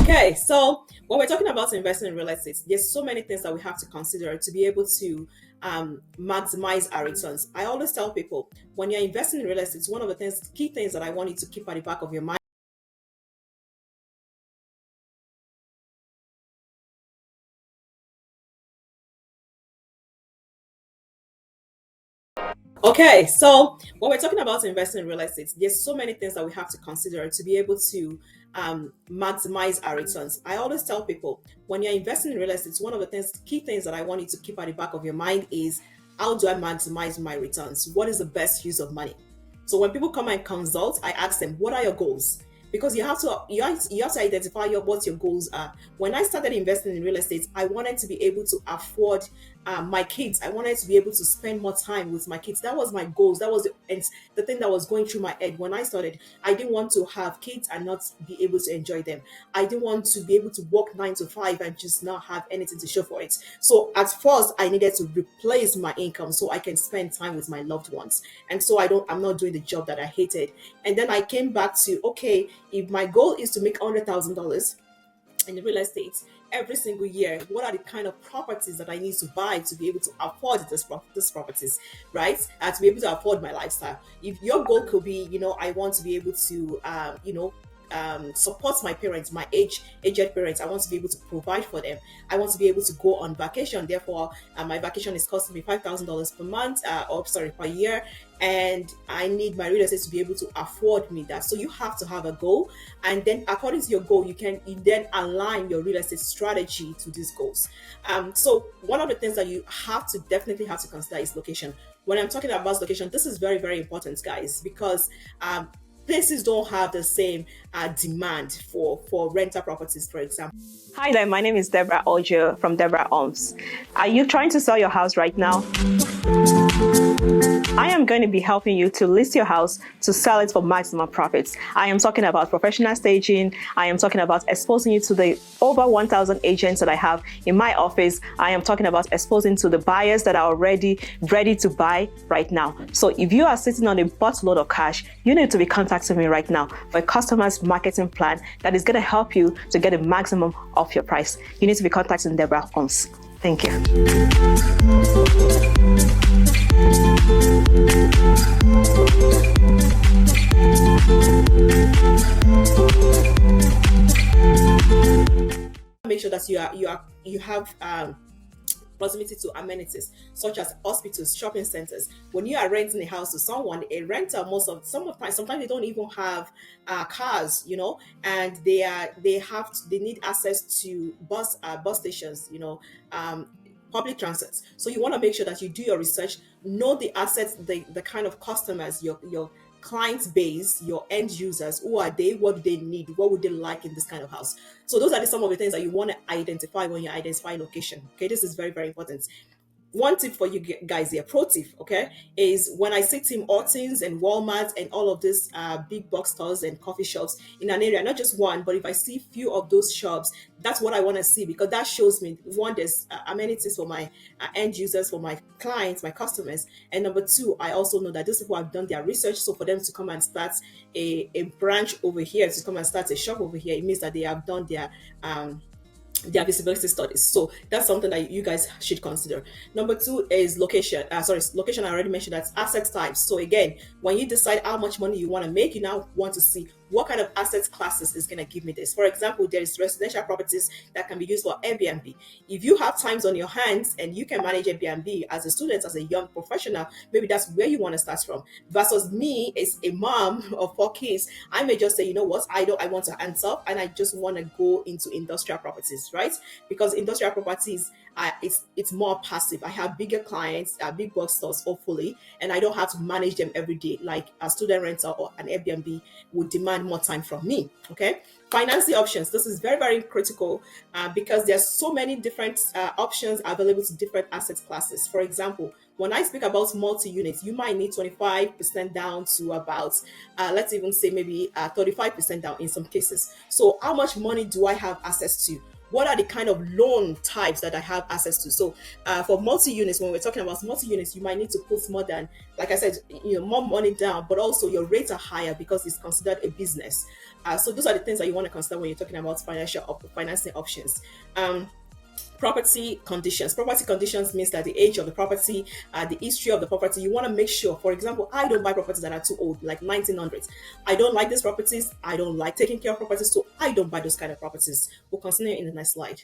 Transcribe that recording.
Okay, so when we're talking about investing in real estate, there's so many things that we have to consider to be able to maximize our returns. I always tell people when you're investing in real estate, it's one of the key things that I want you to keep at the back of your mind. Okay, so when we're talking about investing in real estate, there's so many things that we have to consider to be able to maximize our returns. I always tell people when you're investing in real estate, it's one of the key things that I want you to keep at the back of your mind is how do I maximize my returns? What is the best use of money? So when people come and consult, I ask them, what are your goals? Because you have to identify what your goals are. When I started investing in real estate, I wanted to be able to afford my kids. I wanted to be able to spend more time with my kids. That was my goals. That was the thing that was going through my head when I started. I didn't want to have kids and not be able to enjoy them. I didn't want to be able to work 9 to 5 and just not have anything to show for it. So at first, I needed to replace my income so I can spend time with my loved ones. And so I'm not doing the job that I hated. And then I came back to, okay, if my goal is to make $100,000 in real estate every single year, what are the kind of properties that I need to buy to be able to afford these properties, right? And to be able to afford my lifestyle. If your goal could be, I want to be able to, support my parents, my aged parents. I want to be able to provide for them. I want to be able to go on vacation. Therefore, my vacation is costing me $5,000 per month, per year, and I need my real estate to be able to afford me that. So you have to have a goal, and then according to your goal, you then align your real estate strategy to these goals. So one of the things that you definitely have to consider is location. When I'm talking about location, this is very, very important, guys, because places don't have the same demand for rental properties, for example. Hi there, my name is Deborah Ojo from Deborah Homes. Are you trying to sell your house right now? I am going to be helping you to list your house to sell it for maximum profits. I am talking about professional staging. I am talking about exposing you to the over 1,000 agents that I have in my office. I am talking about exposing to the buyers that are already ready to buy right now. So if you are sitting on a buttload of cash, you need to be contacting me right now for a customer's marketing plan that is going to help you to get a maximum of your price. You need to be contacting Deborah Homes. Thank you. Make sure that you have proximity to amenities such as hospitals, shopping centers. When you are renting a house to someone, a renter sometimes they don't even have cars, and they need access to bus stations, public transit. So you want to make sure that you do your research, know the assets, the kind of customers, your client base, your end users. Who are they? What do they need? What would they like in this kind of house? So those are some of the things that you want to identify when you identify location. Okay, this is very, very important. One tip for you guys here, pro tip, okay, is when I see Tim Hortons and Walmart and all of these big box stores and coffee shops in an area, not just one, but if I see few of those shops, that's what I want to see, because that shows me, one, there's amenities for my end users, for my clients, my customers, and number two, I also know that these people have done their research. So for them to come and start a branch over here, to come and start a shop over here, it means that they have done their visibility studies. So that's something that you guys should consider. Number two is location. Location, I already mentioned, that's asset types. So again, when you decide how much money you want to make, you now want to see what kind of asset classes is going to give me this. For example, there is residential properties that can be used for Airbnb. If you have times on your hands and you can manage Airbnb as a student, as a young professional, maybe that's where you want to start from. Versus me, as a mom of 4 kids, I may just say, you know what, I want to hands up and I just want to go into industrial properties, right? Because industrial properties, it's more passive. I have bigger clients, big box stores, hopefully, and I don't have to manage them every day like a student rental or an Airbnb would demand more time from me. Okay, financing options. This is very, very critical because there's so many different options available to different asset classes. For example, when I speak about multi-units, you might need 25% down to about, let's even say maybe 35% down in some cases. So how much money do I have access to? What are the kind of loan types that I have access to? So for multi-units, when we're talking about multi-units, you might need to put more than, like I said, more money down, but also your rates are higher because it's considered a business. So those are the things that you want to consider when you're talking about financing options. Property conditions. Property conditions means that the age of the property, the history of the property. You want to make sure, for example, I don't buy properties that are too old, like 1900s. I don't like these properties. I don't like taking care of properties, so I don't buy those kind of properties. We'll continue in the next slide.